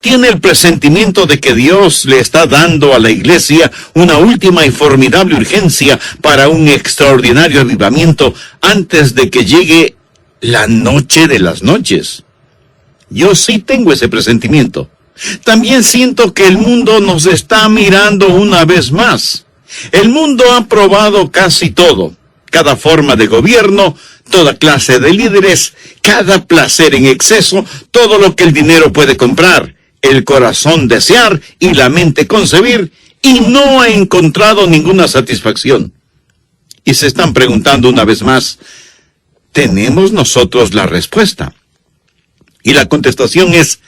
tiene el presentimiento de que Dios le está dando a la iglesia una última y formidable urgencia para un extraordinario avivamiento antes de que llegue la noche de las noches. Yo sí tengo ese presentimiento. También siento que el mundo nos está mirando una vez más. El mundo ha probado casi todo, cada forma de gobierno, toda clase de líderes, cada placer en exceso, todo lo que el dinero puede comprar, el corazón desear y la mente concebir, y no ha encontrado ninguna satisfacción. Y se están preguntando una vez más, ¿tenemos nosotros la respuesta? Y la contestación es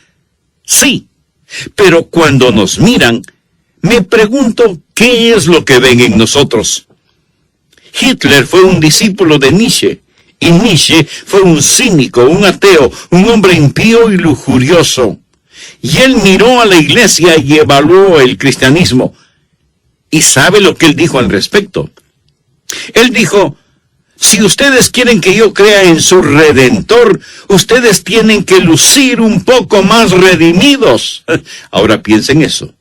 sí. Pero cuando nos miran, me pregunto qué es lo que ven en nosotros. Hitler fue un discípulo de Nietzsche, y Nietzsche fue un cínico, un ateo, un hombre impío y lujurioso. Y él miró a la iglesia y evaluó el cristianismo. ¿Y sabe lo que él dijo al respecto? Él dijo, si ustedes quieren que yo crea en su Redentor, ustedes tienen que lucir un poco más redimidos. Ahora piensen eso.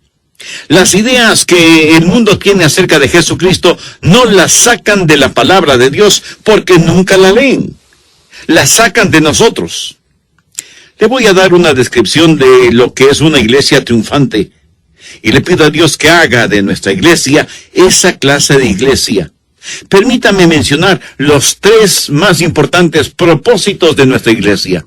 Las ideas que el mundo tiene acerca de Jesucristo no las sacan de la palabra de Dios porque nunca la leen. Las sacan de nosotros. Le voy a dar una descripción de lo que es una iglesia triunfante. Y le pido a Dios que haga de nuestra iglesia esa clase de iglesia. Permítame mencionar los 3 más importantes propósitos de nuestra iglesia.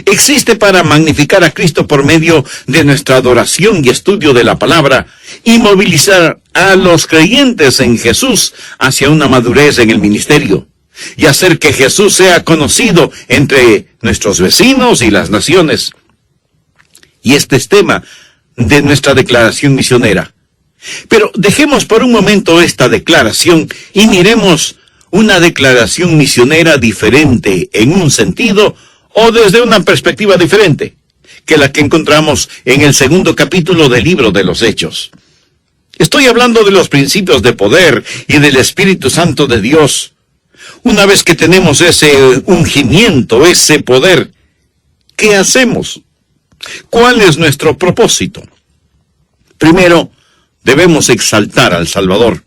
Existe para magnificar a Cristo por medio de nuestra adoración y estudio de la palabra y movilizar a los creyentes en Jesús hacia una madurez en el ministerio y hacer que Jesús sea conocido entre nuestros vecinos y las naciones. Y este es tema de nuestra declaración misionera. Pero dejemos por un momento esta declaración y miremos una declaración misionera diferente en un sentido o desde una perspectiva diferente que la que encontramos en el 2º capítulo del libro de los Hechos. Estoy hablando de los principios de poder y del Espíritu Santo de Dios. Una vez que tenemos ese ungimiento, ese poder, ¿qué hacemos? ¿Cuál es nuestro propósito? Primero, debemos exaltar al Salvador.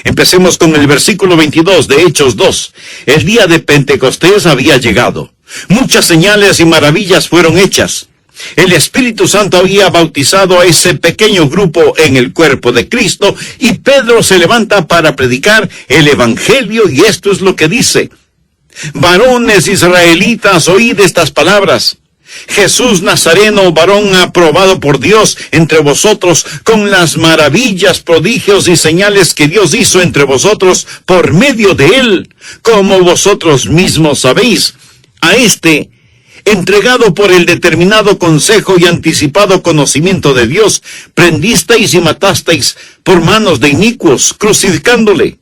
Empecemos con el versículo 22 de Hechos 2. El día de Pentecostés había llegado. Muchas señales y maravillas fueron hechas. El Espíritu Santo había bautizado a ese pequeño grupo en el cuerpo de Cristo, y Pedro se levanta para predicar el Evangelio, y esto es lo que dice. Varones israelitas, oíd estas palabras. Jesús Nazareno, varón aprobado por Dios entre vosotros, con las maravillas, prodigios y señales que Dios hizo entre vosotros por medio de él, como vosotros mismos sabéis. A este, entregado por el determinado consejo y anticipado conocimiento de Dios, prendisteis y matasteis por manos de inicuos, crucificándole,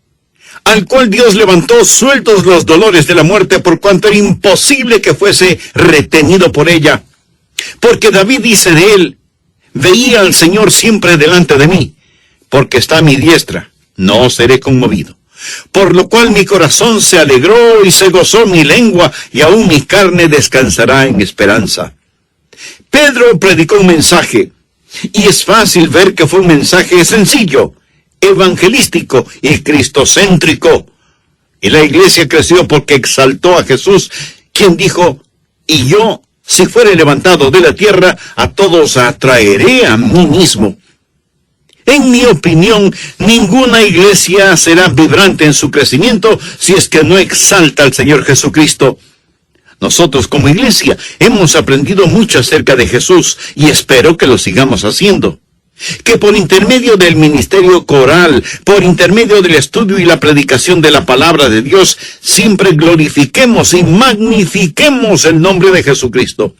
al cual Dios levantó sueltos los dolores de la muerte, por cuanto era imposible que fuese retenido por ella. Porque David dice de él, veía al Señor siempre delante de mí, porque está a mi diestra, no seré conmovido. Por lo cual mi corazón se alegró y se gozó mi lengua, y aún mi carne descansará en esperanza. Pedro predicó un mensaje, y es fácil ver que fue un mensaje sencillo, evangelístico y cristocéntrico. Y la iglesia creció porque exaltó a Jesús, quien dijo, y yo, si fuere levantado de la tierra, a todos atraeré a mí mismo. En mi opinión, ninguna iglesia será vibrante en su crecimiento si es que no exalta al Señor Jesucristo. Nosotros como iglesia hemos aprendido mucho acerca de Jesús y espero que lo sigamos haciendo. Que por intermedio del ministerio coral, por intermedio del estudio y la predicación de la palabra de Dios, siempre glorifiquemos y magnifiquemos el nombre de Jesucristo.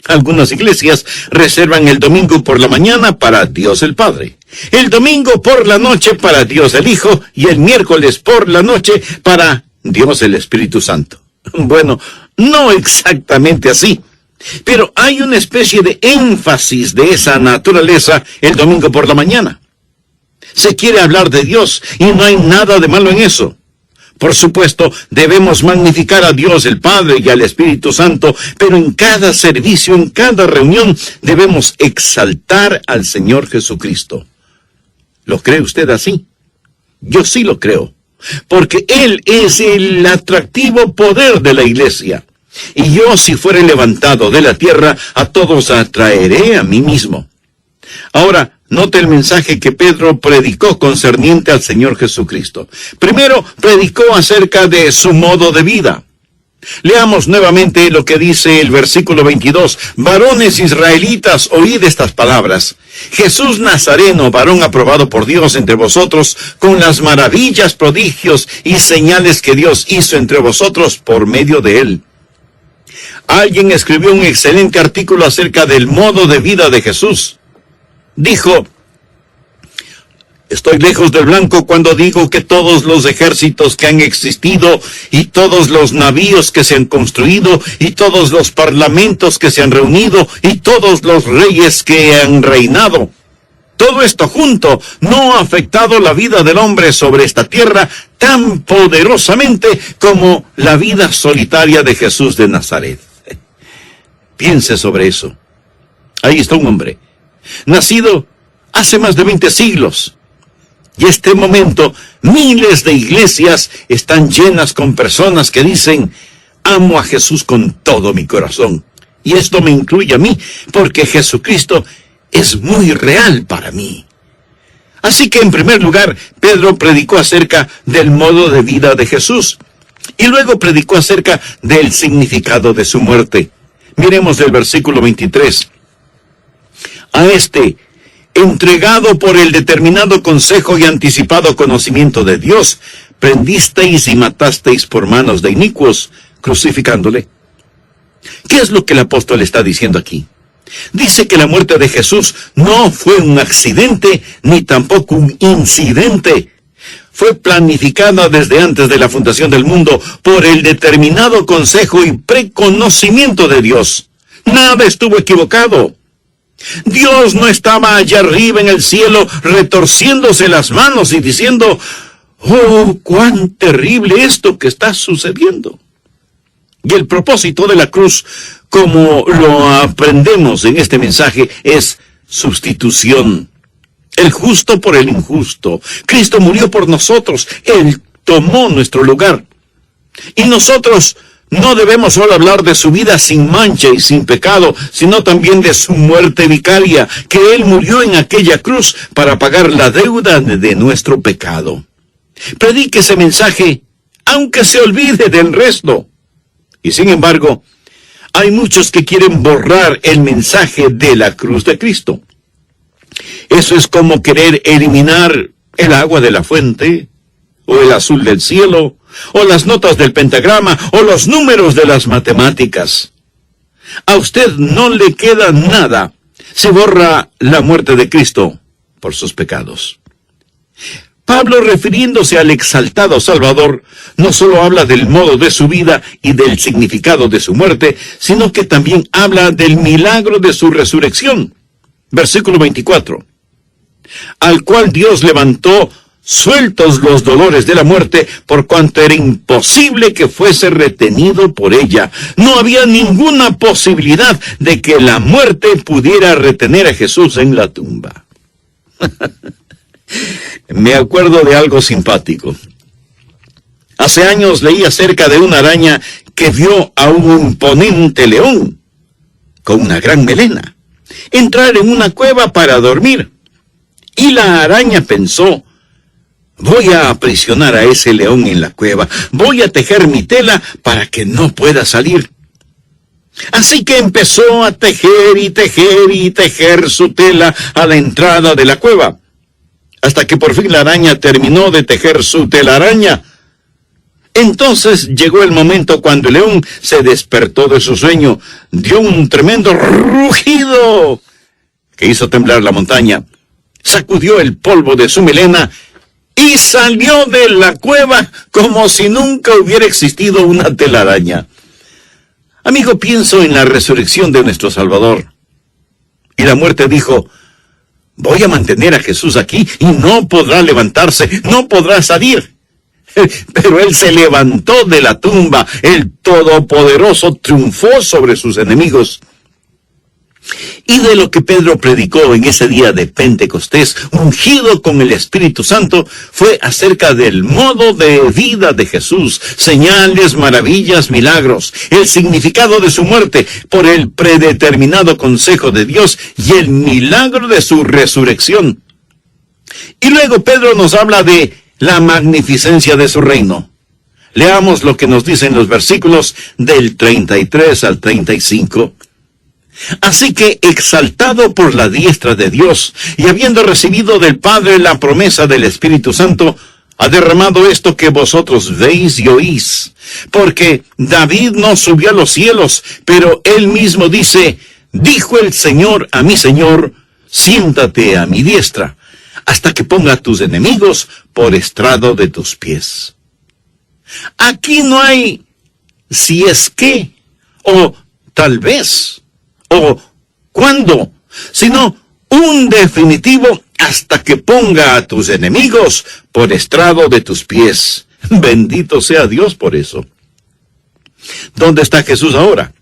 Algunas iglesias reservan el domingo por la mañana para Dios el Padre, el domingo por la noche para Dios el Hijo y el miércoles por la noche para Dios el Espíritu Santo. Bueno, no exactamente así, pero hay una especie de énfasis de esa naturaleza el domingo por la mañana. Se quiere hablar de Dios y no hay nada de malo en eso. Por supuesto, debemos magnificar a Dios el Padre y al Espíritu Santo, pero en cada servicio, en cada reunión, debemos exaltar al Señor Jesucristo. ¿Lo cree usted así? Yo sí lo creo, porque Él es el atractivo poder de la iglesia. Y yo, si fuere levantado de la tierra, a todos atraeré a mí mismo. Ahora, note el mensaje que Pedro predicó concerniente al Señor Jesucristo. Primero, predicó acerca de su modo de vida. Leamos nuevamente lo que dice el versículo 22. Varones israelitas, oíd estas palabras. Jesús Nazareno, varón aprobado por Dios entre vosotros, con las maravillas, prodigios y señales que Dios hizo entre vosotros por medio de él. Alguien escribió un excelente artículo acerca del modo de vida de Jesús. Dijo: estoy lejos del blanco cuando digo que todos los ejércitos que han existido, y todos los navíos que se han construido, y todos los parlamentos que se han reunido, y todos los reyes que han reinado, todo esto junto no ha afectado la vida del hombre sobre esta tierra tan poderosamente como la vida solitaria de Jesús de Nazaret. Piense sobre eso. Ahí está un hombre, nacido hace más de 20 siglos. Y este momento, miles de iglesias están llenas con personas que dicen: amo a Jesús con todo mi corazón. Y esto me incluye a mí, porque Jesucristo es muy real para mí. Así que, en primer lugar, Pedro predicó acerca del modo de vida de Jesús. Y luego predicó acerca del significado de su muerte. Miremos el versículo 23. A este, entregado por el determinado consejo y anticipado conocimiento de Dios, prendisteis y matasteis por manos de inicuos, crucificándole. ¿Qué es lo que el apóstol está diciendo aquí? Dice que la muerte de Jesús no fue un accidente, ni tampoco un incidente. Fue planificada desde antes de la fundación del mundo por el determinado consejo y preconocimiento de Dios. Nada estuvo equivocado. Dios no estaba allá arriba en el cielo retorciéndose las manos y diciendo: ¡oh, cuán terrible esto que está sucediendo! Y el propósito de la cruz, como lo aprendemos en este mensaje, es sustitución. El justo por el injusto. Cristo murió por nosotros. Él tomó nuestro lugar. Y nosotros no debemos solo hablar de su vida sin mancha y sin pecado, sino también de su muerte vicaria, que Él murió en aquella cruz para pagar la deuda de nuestro pecado. Predique ese mensaje, aunque se olvide del resto. Y sin embargo, hay muchos que quieren borrar el mensaje de la cruz de Cristo. Eso es como querer eliminar el agua de la fuente, o el azul del cielo, o las notas del pentagrama, o los números de las matemáticas. A usted no le queda nada. Se borra la muerte de Cristo por sus pecados. Pablo, refiriéndose al exaltado Salvador, no solo habla del modo de su vida y del significado de su muerte, sino que también habla del milagro de su resurrección. Versículo 24. Al cual Dios levantó sueltos los dolores de la muerte, por cuanto era imposible que fuese retenido por ella. No había ninguna posibilidad de que la muerte pudiera retener a Jesús en la tumba. Me acuerdo de algo simpático. Hace años leí acerca de una araña que vio a un imponente león con una gran melena entrar en una cueva para dormir. Y la araña pensó: voy a aprisionar a ese león en la cueva, voy a tejer mi tela para que no pueda salir. Así que empezó a tejer y tejer y tejer su tela a la entrada de la cueva, hasta que por fin la araña terminó de tejer su telaraña. Entonces llegó el momento cuando el león se despertó de su sueño, dio un tremendo rugido que hizo temblar la montaña, sacudió el polvo de su melena y salió de la cueva como si nunca hubiera existido una telaraña. Amigo, pienso en la resurrección de nuestro Salvador. Y la muerte dijo: voy a mantener a Jesús aquí y no podrá levantarse, no podrá salir. Pero Él se levantó de la tumba, el Todopoderoso triunfó sobre sus enemigos. Y de lo que Pedro predicó en ese día de Pentecostés, ungido con el Espíritu Santo, fue acerca del modo de vida de Jesús, señales, maravillas, milagros, el significado de su muerte por el predeterminado consejo de Dios y el milagro de su resurrección. Y luego Pedro nos habla de la magnificencia de su reino. Leamos lo que nos dicen los versículos del 33 al 35. Así que, exaltado por la diestra de Dios, y habiendo recibido del Padre la promesa del Espíritu Santo, ha derramado esto que vosotros veis y oís. Porque David no subió a los cielos, pero él mismo dice, dijo el Señor a mi Señor, siéntate a mi diestra, hasta que ponga a tus enemigos por estrado de tus pies. Aquí no hay si es que, o tal vez, o cuándo, sino un definitivo hasta que ponga a tus enemigos por estrado de tus pies. Bendito sea Dios por eso. ¿Dónde está Jesús ahora?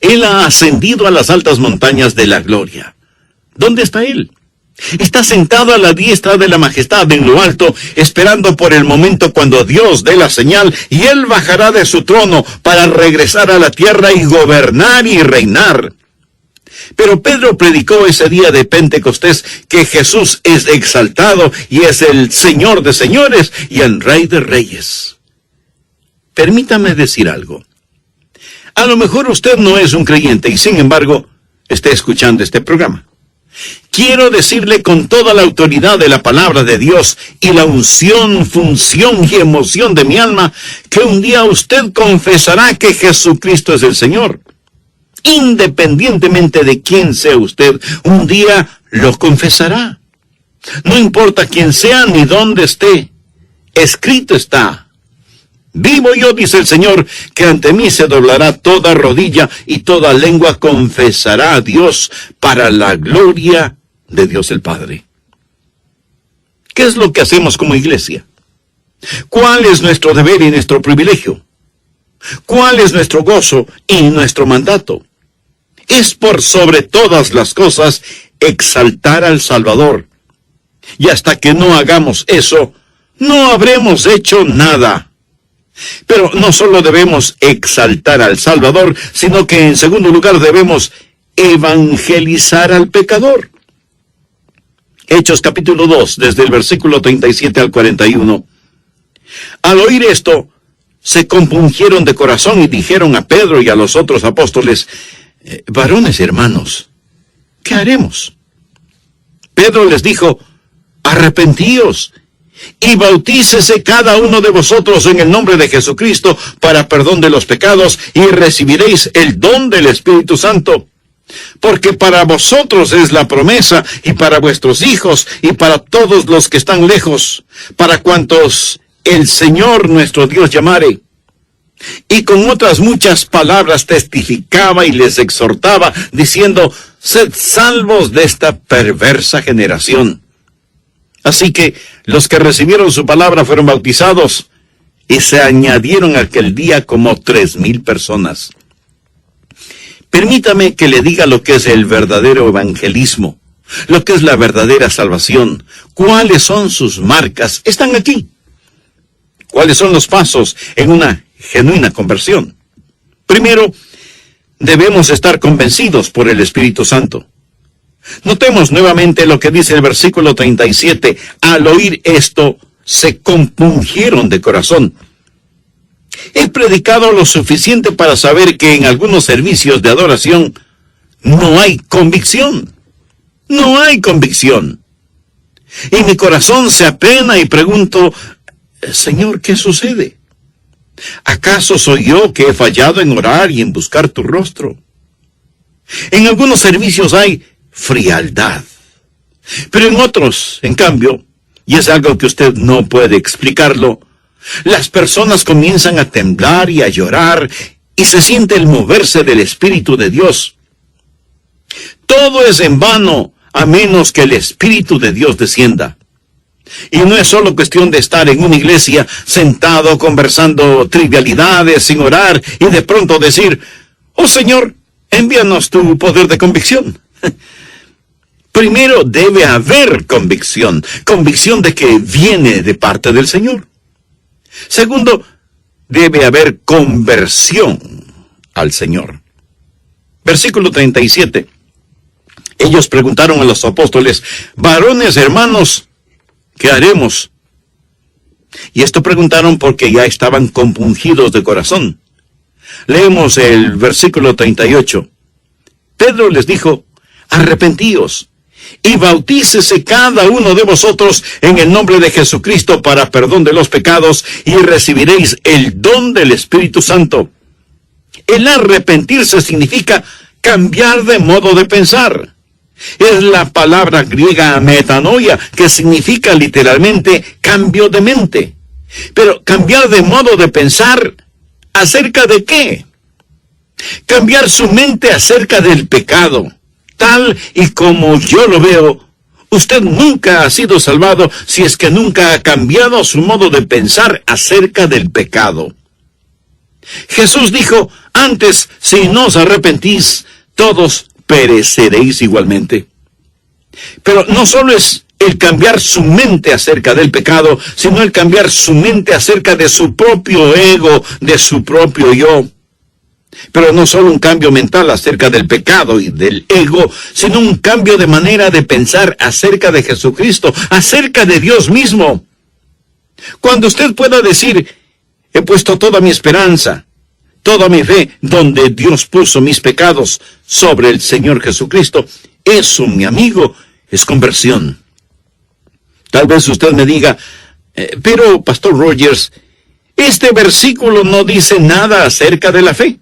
Él ha ascendido a las altas montañas de la gloria. ¿Dónde está Él? Está sentado a la diestra de la majestad en lo alto, esperando por el momento cuando Dios dé la señal, y Él bajará de su trono para regresar a la tierra y gobernar y reinar. Pero Pedro predicó ese día de Pentecostés que Jesús es exaltado y es el Señor de señores y el Rey de reyes. Permítame decir algo. A lo mejor usted no es un creyente y sin embargo está escuchando este programa. Quiero decirle con toda la autoridad de la palabra de Dios y la unción, función y emoción de mi alma, que un día usted confesará que Jesucristo es el Señor. Independientemente de quién sea usted, un día lo confesará. No importa quién sea ni dónde esté, escrito está. Vivo yo, dice el Señor, que ante mí se doblará toda rodilla y toda lengua confesará a Dios para la gloria de Dios el Padre. ¿Qué es lo que hacemos como iglesia? ¿Cuál es nuestro deber y nuestro privilegio? ¿Cuál es nuestro gozo y nuestro mandato? Es por sobre todas las cosas exaltar al Salvador. Y hasta que no hagamos eso, no habremos hecho nada. Pero no solo debemos exaltar al Salvador, sino que en segundo lugar debemos evangelizar al pecador. Hechos capítulo 2, desde el versículo 37 al 41. Al oír esto, se compungieron de corazón y dijeron a Pedro y a los otros apóstoles, varones hermanos, ¿qué haremos? Pedro les dijo, arrepentíos y bautícese cada uno de vosotros en el nombre de Jesucristo para perdón de los pecados y recibiréis el don del Espíritu Santo. Porque para vosotros es la promesa y para vuestros hijos y para todos los que están lejos, para cuantos el Señor nuestro Dios llamare. Y con otras muchas palabras testificaba y les exhortaba, diciendo, sed salvos de esta perversa generación. Así que los que recibieron su palabra fueron bautizados, y se añadieron aquel día como 3,000 personas. Permítame que le diga lo que es el verdadero evangelismo, lo que es la verdadera salvación. ¿Cuáles son sus marcas? Están aquí. ¿Cuáles son los pasos en una genuina conversión? Primero, debemos estar convencidos por el Espíritu Santo. Notemos nuevamente lo que dice el versículo 37. Al oír esto, se compungieron de corazón. He predicado lo suficiente para saber que en algunos servicios de adoración no hay convicción. No hay convicción. Y mi corazón se apena y pregunto, Señor, ¿qué sucede? ¿Acaso soy yo que he fallado en orar y en buscar tu rostro? En algunos servicios hay frialdad, pero en otros, en cambio, y es algo que usted no puede explicarlo, las personas comienzan a temblar y a llorar y se siente el moverse del Espíritu de Dios. Todo es en vano a menos que el Espíritu de Dios descienda. Y no es solo cuestión de estar en una iglesia sentado conversando trivialidades sin orar y de pronto decir, oh Señor, envíanos tu poder de convicción. Primero debe haber convicción, convicción de que viene de parte del Señor. Segundo, debe haber conversión al Señor. Versículo 37. Ellos preguntaron a los apóstoles, varones hermanos, ¿qué haremos? Y esto preguntaron porque ya estaban compungidos de corazón. Leemos el versículo 38. Pedro les dijo, arrepentíos y bautícese cada uno de vosotros en el nombre de Jesucristo para perdón de los pecados y recibiréis el don del Espíritu Santo. El arrepentirse significa cambiar de modo de pensar. Es la palabra griega metanoia, que significa literalmente cambio de mente. Pero cambiar de modo de pensar, ¿acerca de qué? Cambiar su mente acerca del pecado. Tal y como yo lo veo, usted nunca ha sido salvado si es que nunca ha cambiado su modo de pensar acerca del pecado. Jesús dijo, antes, si no os arrepentís, todos pereceréis igualmente. Pero no solo es el cambiar su mente acerca del pecado, sino el cambiar su mente acerca de su propio ego, de su propio yo. Pero no solo un cambio mental acerca del pecado y del ego, sino un cambio de manera de pensar acerca de Jesucristo, acerca de Dios mismo. Cuando usted pueda decir, he puesto toda mi esperanza, toda mi fe, donde Dios puso mis pecados, sobre el Señor Jesucristo, eso, mi amigo, es conversión. Tal vez usted me diga, pero, Pastor Rogers, este versículo no dice nada acerca de la fe.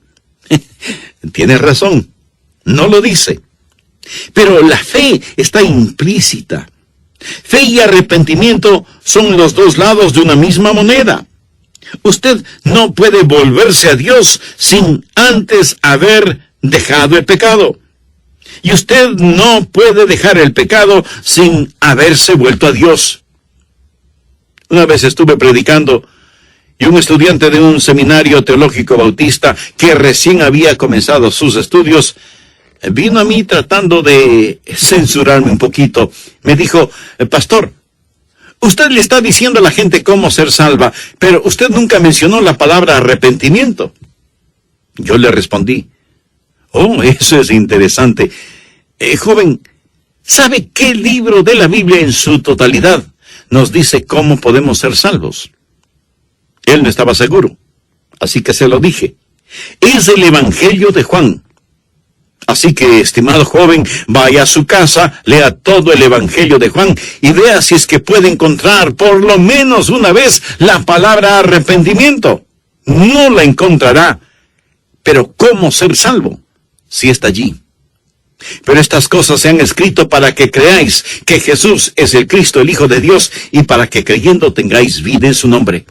Tiene razón, no lo dice. Pero la fe está implícita. Fe y arrepentimiento son los dos lados de una misma moneda. Usted no puede volverse a Dios sin antes haber dejado el pecado. Y usted no puede dejar el pecado sin haberse vuelto a Dios. Una vez estuve predicando y un estudiante de un seminario teológico bautista que recién había comenzado sus estudios vino a mí tratando de censurarme un poquito. Me dijo, pastor, usted le está diciendo a la gente cómo ser salva, pero usted nunca mencionó la palabra arrepentimiento. Yo le respondí, oh, eso es interesante. Joven, ¿sabe qué libro de la Biblia en su totalidad nos dice cómo podemos ser salvos? Él no estaba seguro, así que se lo dije. Es el Evangelio de Juan. Así que, estimado joven, vaya a su casa, lea todo el Evangelio de Juan y vea si es que puede encontrar por lo menos una vez la palabra arrepentimiento. No la encontrará. Pero ¿cómo ser salvo? Si está allí. Pero estas cosas se han escrito para que creáis que Jesús es el Cristo, el Hijo de Dios, y para que creyendo tengáis vida en su nombre.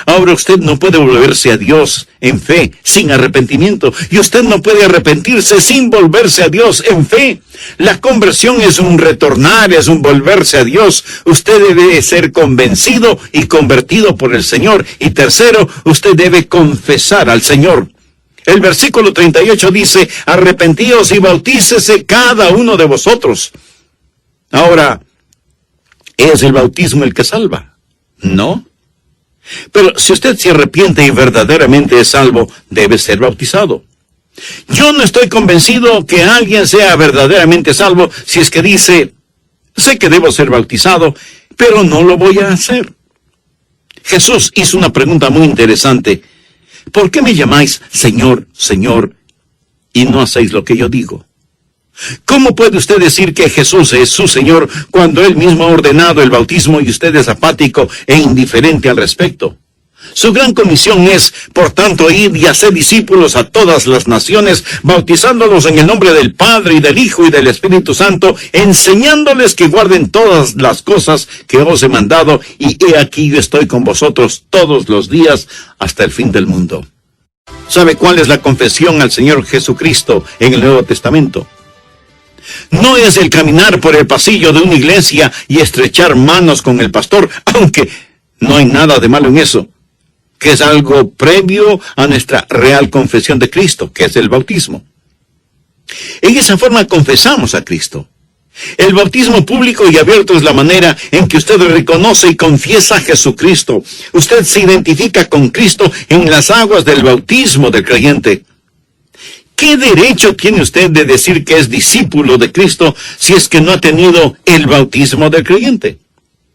Ahora usted no puede volverse a Dios en fe sin arrepentimiento, y usted no puede arrepentirse sin volverse a Dios en fe. La conversión es un retornar, es un volverse a Dios. Usted debe ser convencido y convertido por el Señor. Y tercero, usted debe confesar al Señor. El versículo 38 dice, arrepentíos y bautícese cada uno de vosotros. Ahora, ¿es el bautismo el que salva? No. Pero si usted se arrepiente y verdaderamente es salvo, debe ser bautizado. Yo no estoy convencido que alguien sea verdaderamente salvo si es que dice, sé que debo ser bautizado, pero no lo voy a hacer. Jesús hizo una pregunta muy interesante. ¿Por qué me llamáis Señor, Señor, y no hacéis lo que yo digo? ¿Cómo puede usted decir que Jesús es su Señor cuando Él mismo ha ordenado el bautismo y usted es apático e indiferente al respecto? Su gran comisión es, por tanto, ir y hacer discípulos a todas las naciones, bautizándolos en el nombre del Padre y del Hijo y del Espíritu Santo, enseñándoles que guarden todas las cosas que os he mandado, y he aquí yo estoy con vosotros todos los días hasta el fin del mundo. ¿Sabe cuál es la confesión al Señor Jesucristo en el Nuevo Testamento? No es el caminar por el pasillo de una iglesia y estrechar manos con el pastor, aunque no hay nada de malo en eso, que es algo previo a nuestra real confesión de Cristo, que es el bautismo. En esa forma confesamos a Cristo. El bautismo público y abierto es la manera en que usted reconoce y confiesa a Jesucristo. Usted se identifica con Cristo en las aguas del bautismo del creyente. ¿Qué derecho tiene usted de decir que es discípulo de Cristo si es que no ha tenido el bautismo del creyente?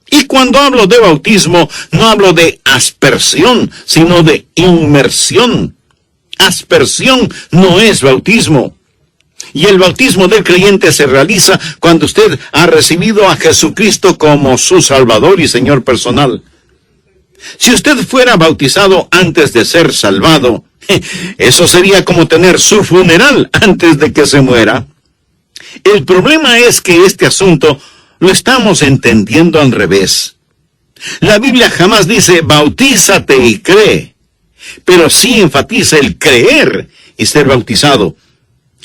Y cuando hablo de bautismo, no hablo de aspersión, sino de inmersión. Aspersión no es bautismo. Y el bautismo del creyente se realiza cuando usted ha recibido a Jesucristo como su Salvador y Señor personal. Si usted fuera bautizado antes de ser salvado, eso sería como tener su funeral antes de que se muera. El problema es que este asunto lo estamos entendiendo al revés. La Biblia jamás dice bautízate y cree, pero sí enfatiza el creer y ser bautizado.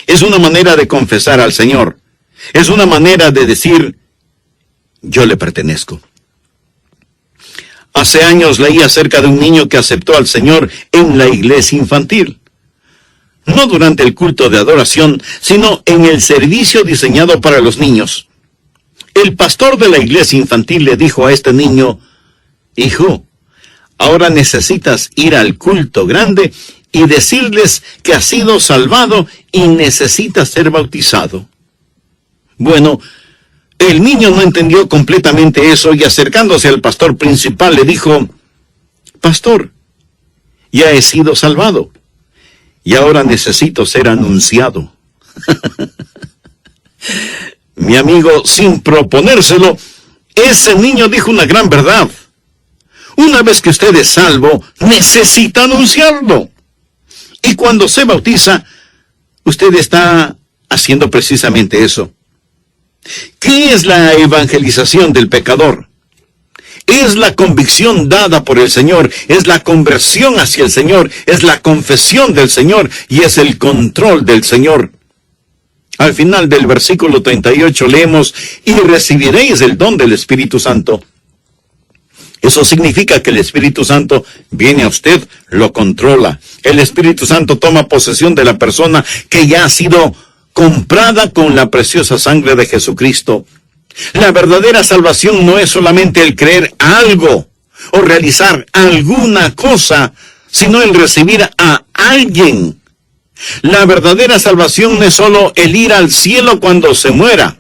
Es una manera de confesar al Señor. Es una manera de decir, yo le pertenezco. Hace años leí acerca de un niño que aceptó al Señor en la iglesia infantil. No durante el culto de adoración, sino en el servicio diseñado para los niños. El pastor de la iglesia infantil le dijo a este niño, hijo, ahora necesitas ir al culto grande y decirles que has sido salvado y necesitas ser bautizado. Bueno, el niño no entendió completamente eso y acercándose al pastor principal le dijo, pastor, ya he sido salvado y ahora necesito ser anunciado. Mi amigo, sin proponérselo, ese niño dijo una gran verdad. Una vez que usted es salvo, necesita anunciarlo. Y cuando se bautiza, usted está haciendo precisamente eso. ¿Qué es la evangelización del pecador? Es la convicción dada por el Señor, es la conversión hacia el Señor, es la confesión del Señor y es el control del Señor. Al final del versículo 38 leemos, y recibiréis el don del Espíritu Santo. Eso significa que el Espíritu Santo viene a usted, lo controla. El Espíritu Santo toma posesión de la persona que ya ha sido comprada con la preciosa sangre de Jesucristo. La verdadera salvación no es solamente el creer algo o realizar alguna cosa, sino el recibir a alguien. La verdadera salvación no es solo el ir al cielo cuando se muera.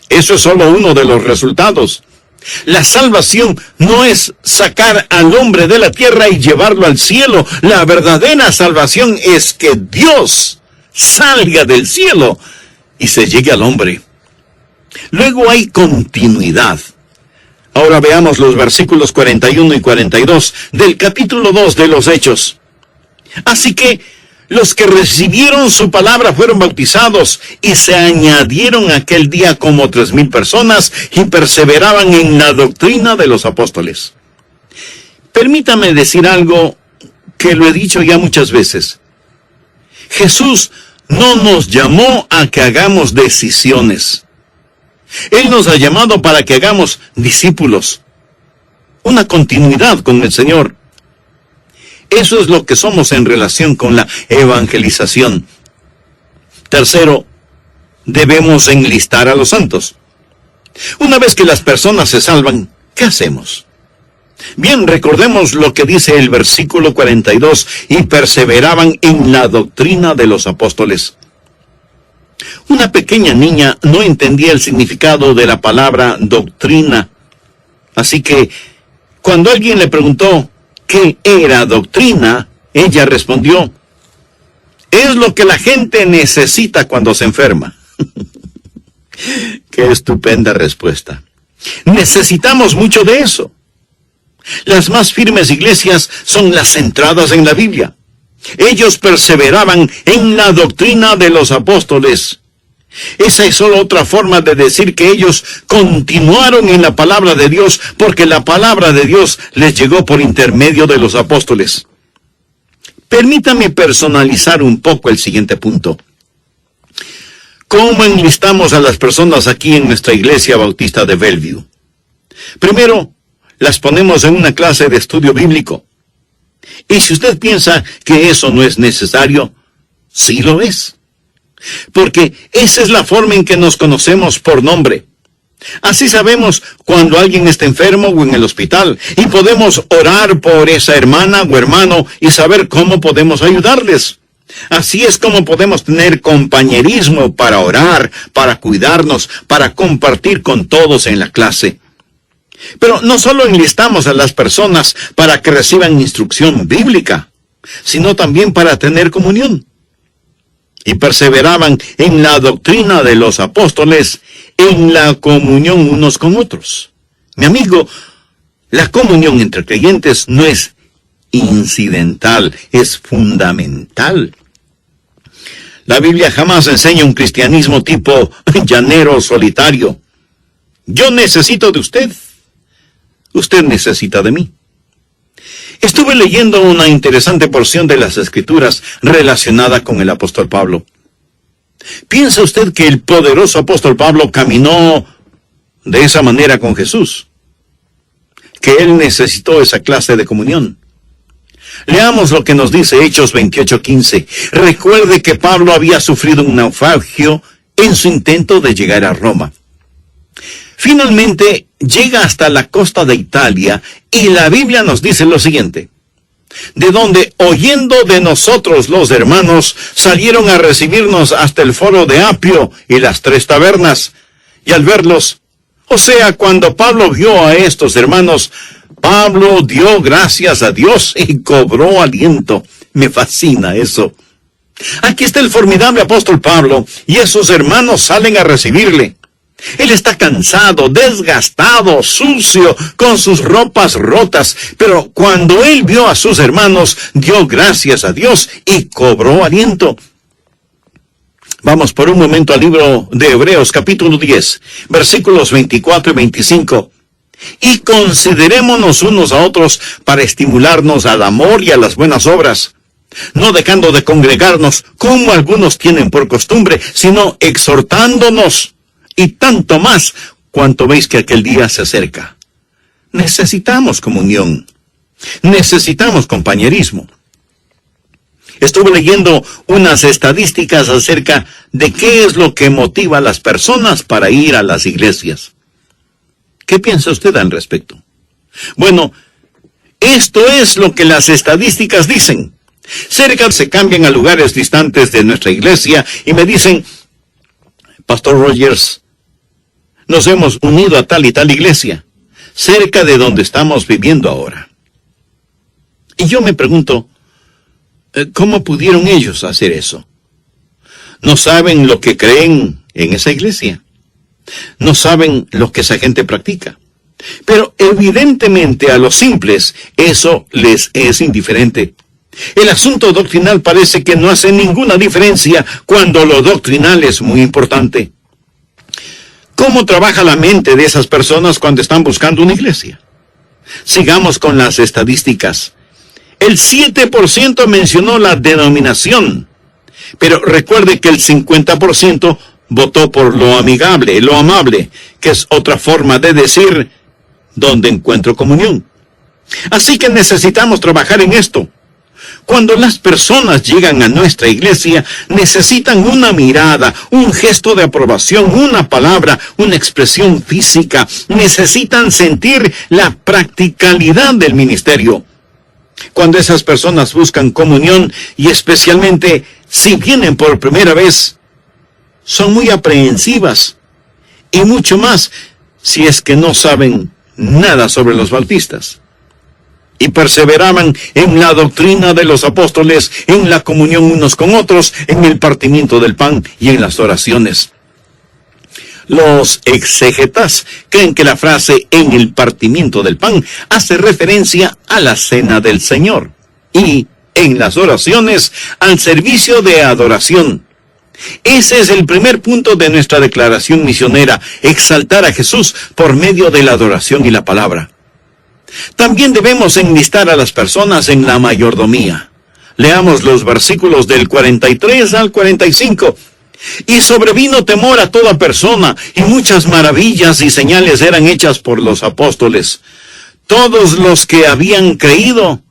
Eso es solo uno de los resultados. La salvación no es sacar al hombre de la tierra y llevarlo al cielo. La verdadera salvación es que Dios salga del cielo y se llegue al hombre. Luego hay continuidad. Ahora veamos los versículos 41 y 42 del capítulo 2 de los Hechos. Así que los que recibieron su palabra fueron bautizados y se añadieron aquel día como 3,000 personas y perseveraban en la doctrina de los apóstoles. Permítame decir algo que lo he dicho ya muchas veces. Jesús no nos llamó a que hagamos decisiones. Él nos ha llamado para que hagamos discípulos. Una continuidad con el Señor. Eso es lo que somos en relación con la evangelización. Tercero, debemos enlistar a los santos. Una vez que las personas se salvan, ¿qué hacemos? Bien, recordemos lo que dice el versículo 42, y perseveraban en la doctrina de los apóstoles. Una pequeña niña no entendía el significado de la palabra doctrina. Así que, cuando alguien le preguntó ¿qué era doctrina?, ella respondió, es lo que la gente necesita cuando se enferma. Qué estupenda respuesta. Necesitamos mucho de eso. Las más firmes iglesias son las centradas en la Biblia. Ellos perseveraban en la doctrina de los apóstoles. Esa es solo otra forma de decir que ellos continuaron en la palabra de Dios, porque la palabra de Dios les llegó por intermedio de los apóstoles. Permítame personalizar un poco el siguiente punto. ¿Cómo enlistamos a las personas aquí en nuestra iglesia bautista de Bellevue? Primero, las ponemos en una clase de estudio bíblico. Y si usted piensa que eso no es necesario, sí lo es. Porque esa es la forma en que nos conocemos por nombre. Así sabemos cuando alguien está enfermo o en el hospital y podemos orar por esa hermana o hermano y saber cómo podemos ayudarles. Así es como podemos tener compañerismo para orar, para cuidarnos, para compartir con todos en la clase. Pero no solo enlistamos a las personas para que reciban instrucción bíblica, sino también para tener comunión. Y perseveraban en la doctrina de los apóstoles, en la comunión unos con otros. Mi amigo, la comunión entre creyentes no es incidental, es fundamental. La Biblia jamás enseña un cristianismo tipo llanero solitario. Yo necesito de usted. Usted necesita de mí. Estuve leyendo una interesante porción de las Escrituras relacionada con el apóstol Pablo. ¿Piensa usted que el poderoso apóstol Pablo caminó de esa manera con Jesús? Que él necesitó esa clase de comunión. Leamos lo que nos dice Hechos 28:15. Recuerde que Pablo había sufrido un naufragio en su intento de llegar a Roma. Finalmente llega hasta la costa de Italia y la Biblia nos dice lo siguiente: de donde, oyendo de nosotros los hermanos, salieron a recibirnos hasta el foro de Apio y las 3 tabernas. Y al verlos, o sea, cuando Pablo vio a estos hermanos, Pablo dio gracias a Dios y cobró aliento. Me fascina eso. Aquí está el formidable apóstol Pablo y esos hermanos salen a recibirle. Él está cansado, desgastado, sucio, con sus ropas rotas, pero cuando él vio a sus hermanos, dio gracias a Dios y cobró aliento. Vamos por un momento al libro de Hebreos, capítulo 10, versículos 24 y 25. Y considerémonos unos a otros para estimularnos al amor y a las buenas obras, no dejando de congregarnos como algunos tienen por costumbre, sino exhortándonos, y tanto más cuanto veis que aquel día se acerca. Necesitamos comunión. Necesitamos compañerismo. Estuve leyendo unas estadísticas acerca de qué es lo que motiva a las personas para ir a las iglesias. ¿Qué piensa usted al respecto? Bueno, esto es lo que las estadísticas dicen. Cerca se cambian a lugares distantes de nuestra iglesia y me dicen: Pastor Rogers, nos hemos unido a tal y tal iglesia, cerca de donde estamos viviendo ahora. Y yo me pregunto, ¿cómo pudieron ellos hacer eso? No saben lo que creen en esa iglesia. No saben lo que esa gente practica. Pero evidentemente a los simples eso les es indiferente. El asunto doctrinal parece que no hace ninguna diferencia cuando lo doctrinal es muy importante. ¿Cómo trabaja la mente de esas personas cuando están buscando una iglesia? Sigamos con las estadísticas. El 7% mencionó la denominación, pero recuerde que el 50% votó por lo amigable, lo amable, que es otra forma de decir donde encuentro comunión. Así que necesitamos trabajar en esto. Cuando las personas llegan a nuestra iglesia, necesitan una mirada, un gesto de aprobación, una palabra, una expresión física. Necesitan sentir la practicalidad del ministerio. Cuando esas personas buscan comunión, y especialmente si vienen por primera vez, son muy aprehensivas. Y mucho más si es que no saben nada sobre los bautistas. Y perseveraban en la doctrina de los apóstoles, en la comunión unos con otros, en el partimiento del pan y en las oraciones. Los exégetas creen que la frase "en el partimiento del pan" hace referencia a la cena del Señor, y en las oraciones al servicio de adoración. Ese es el primer punto de nuestra declaración misionera: exaltar a Jesús por medio de la adoración y la palabra. También debemos enlistar a las personas en la mayordomía. Leamos los versículos del 43 al 45. Y sobrevino temor a toda persona, y muchas maravillas y señales eran hechas por los apóstoles. Todos los que habían creído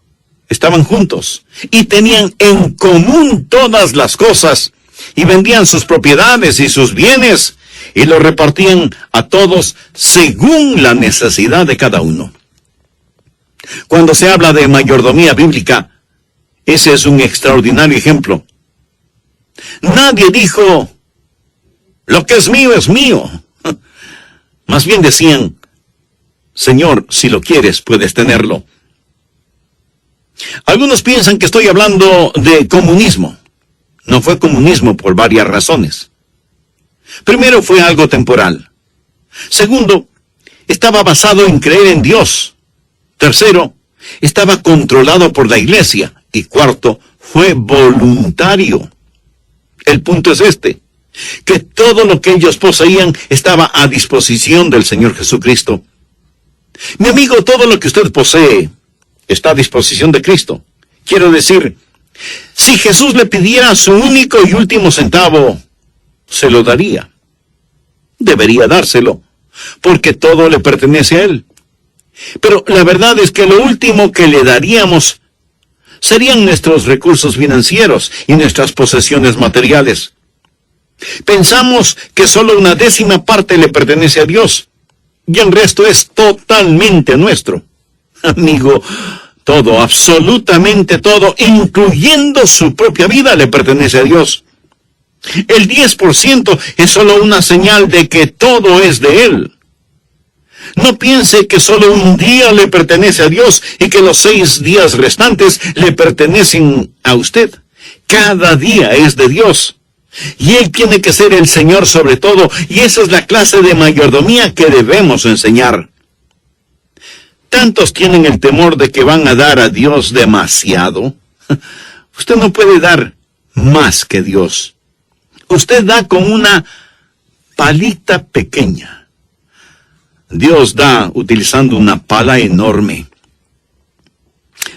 estaban juntos, y tenían en común todas las cosas, y vendían sus propiedades y sus bienes, y los repartían a todos según la necesidad de cada uno. Cuando se habla de mayordomía bíblica, ese es un extraordinario ejemplo. Nadie dijo, lo que es mío es mío. Más bien decían, Señor, si lo quieres, puedes tenerlo. Algunos piensan que estoy hablando de comunismo. No fue comunismo por varias razones. Primero, fue algo temporal. Segundo, estaba basado en creer en Dios. Tercero, estaba controlado por la iglesia. Y cuarto, fue voluntario. El punto es este, que todo lo que ellos poseían estaba a disposición del Señor Jesucristo. Mi amigo, todo lo que usted posee está a disposición de Cristo. Quiero decir, si Jesús le pidiera su único y último centavo, se lo daría. Debería dárselo, porque todo le pertenece a Él. Pero la verdad es que lo último que le daríamos serían nuestros recursos financieros y nuestras posesiones materiales. Pensamos que solo una 10ª parte le pertenece a Dios, y el resto es totalmente nuestro. Amigo, todo, absolutamente todo, incluyendo su propia vida, le pertenece a Dios. El 10% es solo una señal de que todo es de Él. No piense que solo un día le pertenece a Dios y que los 6 días restantes le pertenecen a usted. Cada día es de Dios. Y Él tiene que ser el Señor sobre todo, y esa es la clase de mayordomía que debemos enseñar. Tantos tienen el temor de que van a dar a Dios demasiado. Usted no puede dar más que Dios. Usted da con una palita pequeña. Dios da utilizando una pala enorme.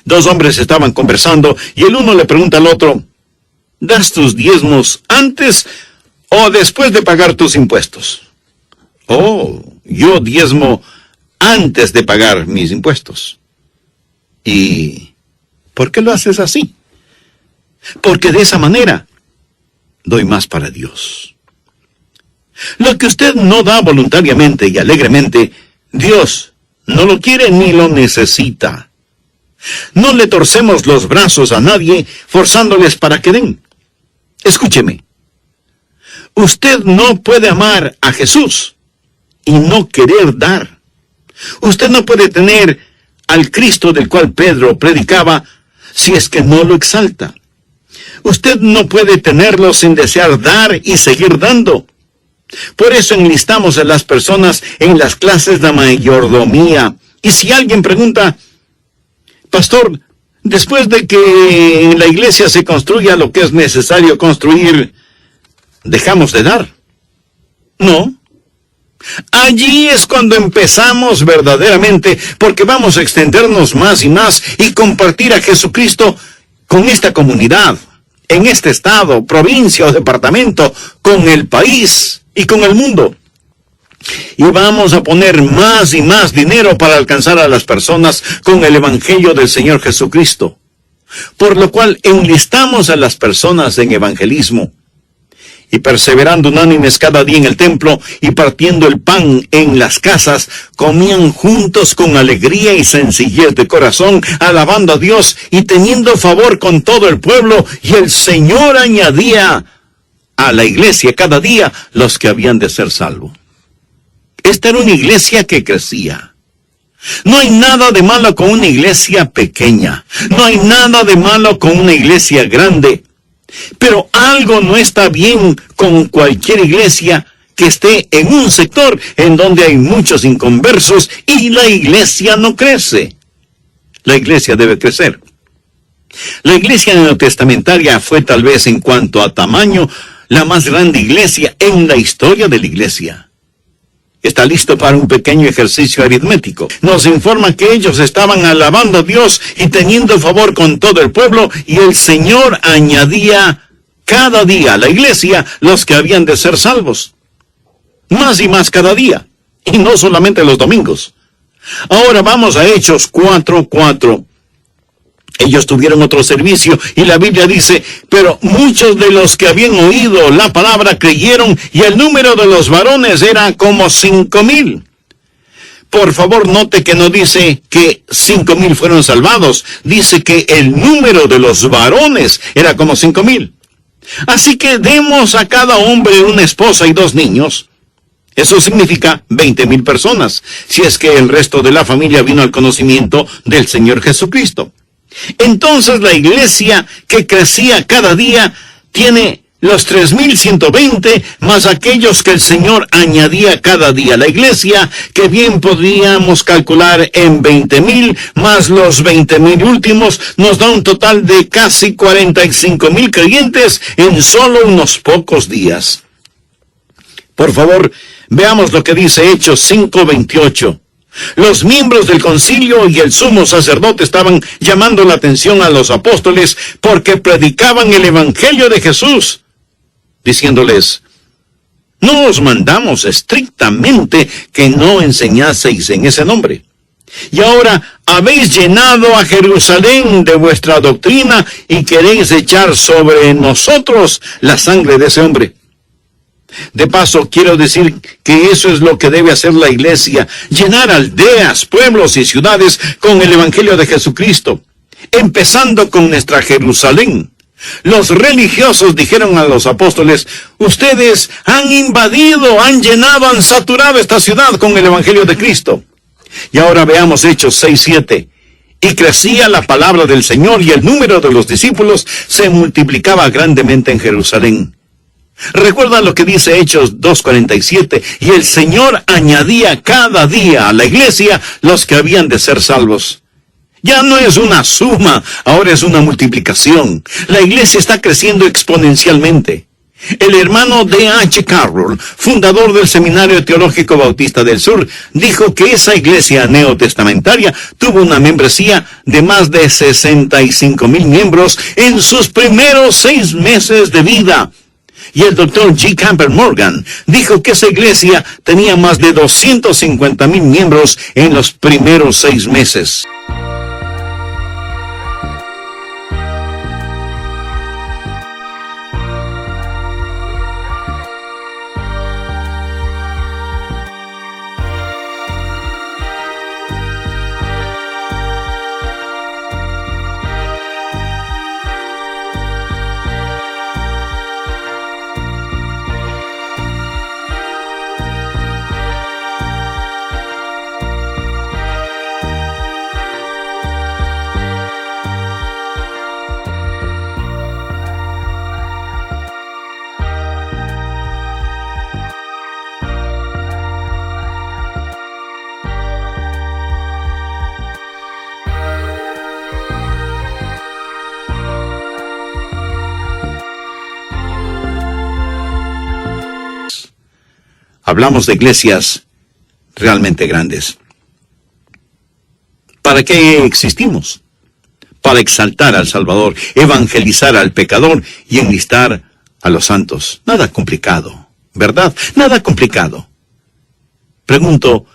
2 hombres estaban conversando y el uno le pregunta al otro, ¿das tus diezmos antes o después de pagar tus impuestos? Oh, yo diezmo antes de pagar mis impuestos. ¿Y por qué lo haces así? Porque de esa manera doy más para Dios. Lo que usted no da voluntariamente y alegremente, Dios no lo quiere ni lo necesita. No le torcemos los brazos a nadie forzándoles para que den. Escúcheme. Usted no puede amar a Jesús y no querer dar. Usted no puede tener al Cristo del cual Pedro predicaba si es que no lo exalta. Usted no puede tenerlo sin desear dar y seguir dando. Por eso enlistamos a las personas en las clases de mayordomía. Y si alguien pregunta, pastor, después de que en la iglesia se construya lo que es necesario construir, ¿dejamos de dar? No. Allí es cuando empezamos verdaderamente, porque vamos a extendernos más y más y compartir a Jesucristo con esta comunidad, en este estado, provincia o departamento, con el país y con el mundo. Y vamos a poner más y más dinero para alcanzar a las personas con el Evangelio del Señor Jesucristo. Por lo cual enlistamos a las personas en evangelismo. Y perseverando unánimes cada día en el templo y partiendo el pan en las casas, comían juntos con alegría y sencillez de corazón, alabando a Dios y teniendo favor con todo el pueblo, y el Señor añadía a la iglesia cada día los que habían de ser salvos. Esta era una iglesia que crecía. No hay nada de malo con una iglesia pequeña. No hay nada de malo con una iglesia grande. Pero algo no está bien con cualquier iglesia que esté en un sector en donde hay muchos inconversos y la iglesia no crece. La iglesia debe crecer. La iglesia neotestamentaria fue tal vez en cuanto a tamaño la más grande iglesia en la historia de la iglesia. Está listo para un pequeño ejercicio aritmético. Nos informa que ellos estaban alabando a Dios y teniendo favor con todo el pueblo, y el Señor añadía cada día a la iglesia los que habían de ser salvos. Más y más cada día, y no solamente los domingos. Ahora vamos a Hechos 4:4. Ellos tuvieron otro servicio y la Biblia dice, pero muchos de los que habían oído la palabra creyeron y el número de los varones era como 5,000. Por favor, note que no dice que 5,000 fueron salvados. Dice que el número de los varones era como 5,000. Así que demos a cada hombre una esposa y 2 niños. Eso significa 20,000 personas, si es que el resto de la familia vino al conocimiento del Señor Jesucristo. Entonces la iglesia que crecía cada día tiene los 3,120 más aquellos que el Señor añadía cada día. La iglesia que bien podríamos calcular en 20,000 más los 20,000 últimos nos da un total de casi 45,000 creyentes en solo unos pocos días. Por favor, veamos lo que dice Hechos 5:28. Los miembros del concilio y el sumo sacerdote estaban llamando la atención a los apóstoles porque predicaban el evangelio de Jesús, diciéndoles, no os mandamos estrictamente que no enseñaseis en ese nombre. Y ahora habéis llenado a Jerusalén de vuestra doctrina y queréis echar sobre nosotros la sangre de ese hombre. De paso, quiero decir que eso es lo que debe hacer la iglesia, llenar aldeas, pueblos y ciudades con el evangelio de Jesucristo, empezando con nuestra Jerusalén. Los religiosos dijeron a los apóstoles, ustedes han invadido, han llenado, han saturado esta ciudad con el evangelio de Cristo. Y ahora veamos Hechos 6:7. Y crecía la palabra del Señor y el número de los discípulos se multiplicaba grandemente en Jerusalén. Recuerda lo que dice Hechos 2:47, y el Señor añadía cada día a la iglesia los que habían de ser salvos. Ya no es una suma, ahora es una multiplicación. La iglesia está creciendo exponencialmente. El hermano D.H. Carroll, fundador del Seminario Teológico Bautista del Sur, dijo que esa iglesia neotestamentaria tuvo una membresía de más de 65,000 miembros en sus primeros 6 meses de vida. Y el Dr. G. Campbell Morgan dijo que esa iglesia tenía más de 250,000 miembros en los primeros 6 meses. Hablamos de iglesias realmente grandes. ¿Para qué existimos? Para exaltar al Salvador, evangelizar al pecador y enlistar a los santos. Nada complicado, ¿verdad? Nada complicado. Pregunto,